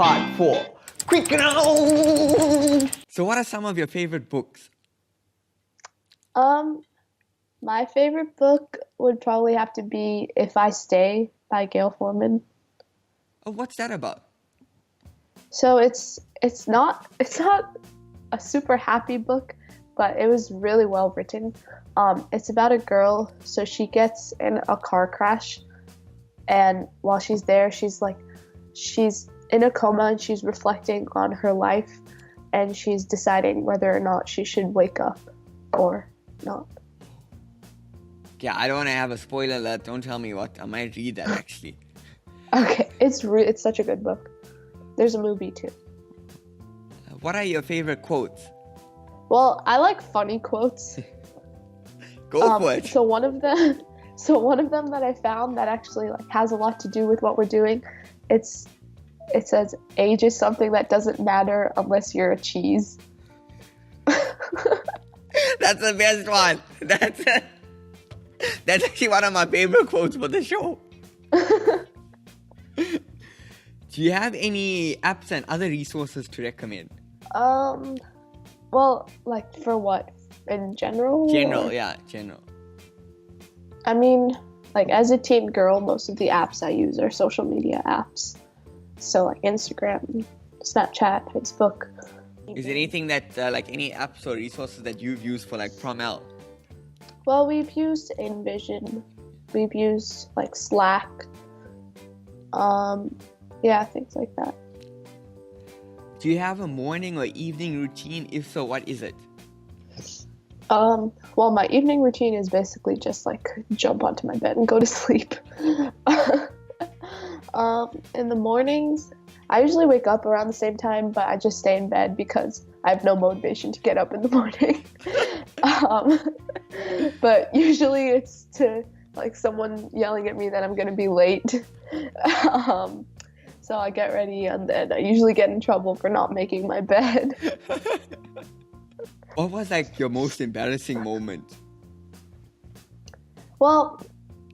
Part 4. Quick round! So what are some of your favorite books? My favorite book would probably have to be If I Stay by Gail Forman. Oh, what's that about? So it's not a super happy book, but it was really well written. It's about a girl, so she gets in a car crash, and while she's there, she's in a coma and she's reflecting on her life, and she's deciding whether or not she should wake up or not. Yeah, I don't want to have a spoiler alert. Don't tell me what. I might read that actually. Okay, it's such a good book. There's a movie too. What are your favorite quotes? Well, I like funny quotes. Go for it. So one of them that I found that actually has a lot to do with what we're doing. It says, "Age is something that doesn't matter unless you're a cheese." That's the best one. That's actually one of my favorite quotes for the show. Do you have any apps and other resources to recommend? Well, for what? In general? General. I mean, as a teen girl, most of the apps I use are social media apps. So Instagram, Snapchat, Facebook. Is there anything that, any apps or resources that you've used for PromElle? Well, we've used InVision. We've used Slack. Things like that. Do you have a morning or evening routine? If so, what is it? Well, my evening routine is basically just jump onto my bed and go to sleep. In the mornings, I usually wake up around the same time, but I just stay in bed because I have no motivation to get up in the morning. But usually it's to someone yelling at me that I'm gonna be late. So I get ready and then I usually get in trouble for not making my bed. What was your most embarrassing moment? Well,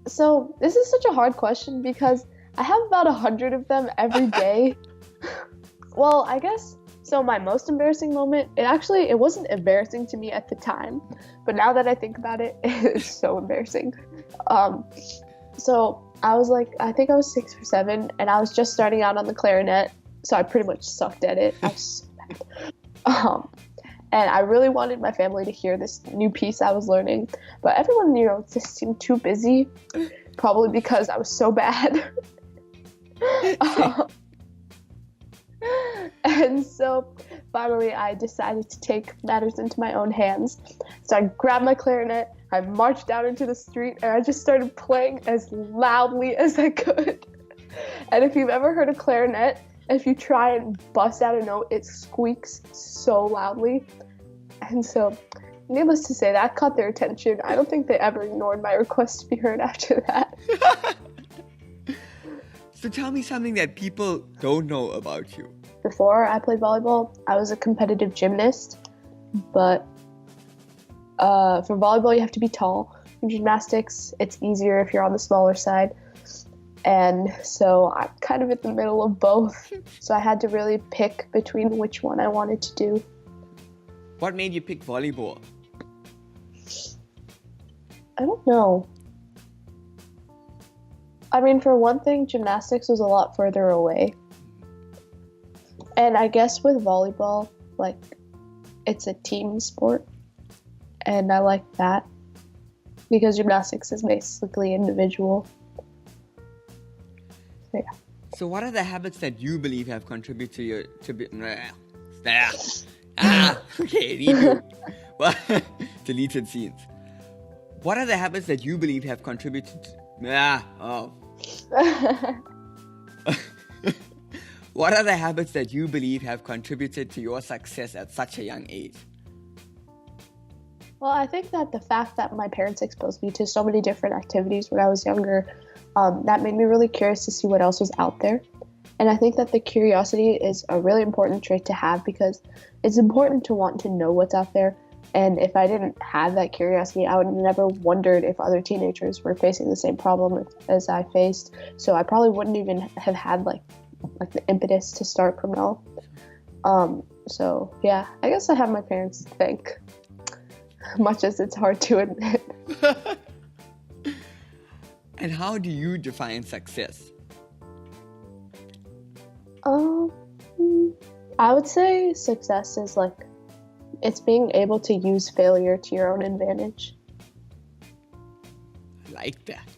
so this is such a hard question because I have about 100 of them every day. Well, I guess, so my most embarrassing moment, it wasn't embarrassing to me at the time, but now that I think about it, it's so embarrassing. So I was I think I was 6 or 7, and I was just starting out on the clarinet, so I pretty much sucked at it. I was so bad. And I really wanted my family to hear this new piece I was learning, but everyone, just seemed too busy, probably because I was so bad. And so finally I decided to take matters into my own hands. So I grabbed my clarinet, I marched out into the street, and I just started playing as loudly as I could. And if you've ever heard a clarinet, if you try and bust out a note, it squeaks so loudly. And so, needless to say, that caught their attention. I don't think they ever ignored my request to be heard after that. So tell me something that people don't know about you. Before I played volleyball, I was a competitive gymnast, but for volleyball you have to be tall. In gymnastics, it's easier if you're on the smaller side. And so I'm kind of in the middle of both. So I had to really pick between which one I wanted to do. What made you pick volleyball? I don't know. I mean, for one thing, gymnastics was a lot further away. And I guess with volleyball, it's a team sport. And I like that. Because gymnastics is basically individual. So, yeah. So what are the habits that you believe have contributed okay, reboot. Deleted scenes. What are the habits that you believe have contributed What are the habits that you believe have contributed to your success at such a young age? Well, I think that the fact that my parents exposed me to so many different activities when I was younger, that made me really curious to see what else was out there. And I think that the curiosity is a really important trait to have because it's important to want to know what's out there. And if I didn't have that curiosity, I would have never wondered if other teenagers were facing the same problem as I faced. So I probably wouldn't even have had like the impetus to start PromElle. So yeah, I guess I have my parents to thank, much as it's hard to admit. And how do you define success? I would say success is like, it's being able to use failure to your own advantage. I like that.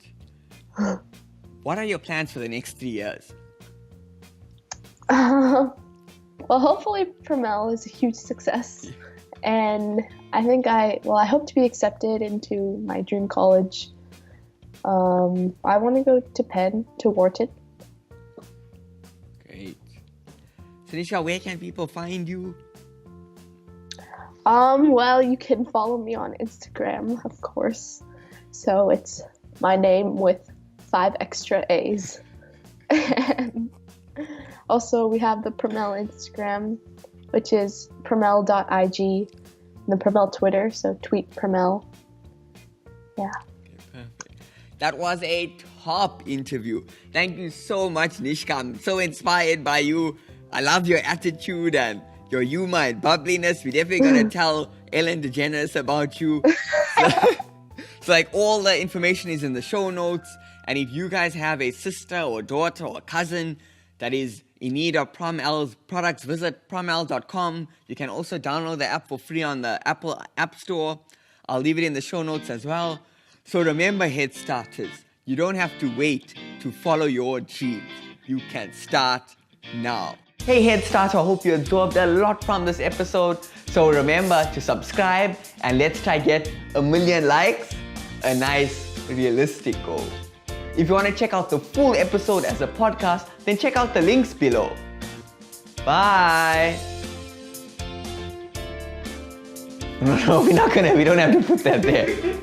What are your plans for the next 3 years? Well, hopefully PromElle is a huge success. And I think I hope to be accepted into my dream college. I want to go to Penn, to Wharton. Great. So Nishka, where can people find you? Well, you can follow me on Instagram, of course. So it's my name with 5 extra A's. And also, we have the PromElle Instagram, which is promelle.ig, and the PromElle Twitter, so tweet PromElle. Yeah. Okay, perfect. That was a top interview. Thank you so much, Nishka. I'm so inspired by you. I love your attitude and your humor and bubbliness. We're definitely going to tell Ellen DeGeneres about you. So like all the information is in the show notes. And if you guys have a sister or daughter or cousin that is in need of PromElle's products, visit promelle.com. You can also download the app for free on the Apple App Store. I'll leave it in the show notes as well. So remember, head starters, you don't have to wait to follow your dreams. You can start now. Hey Head Starter, I hope you absorbed a lot from this episode. So remember to subscribe and let's try get 1 million likes, a nice realistic goal. If you want to check out the full episode as a podcast, then check out the links below. Bye! No, we don't have to put that there.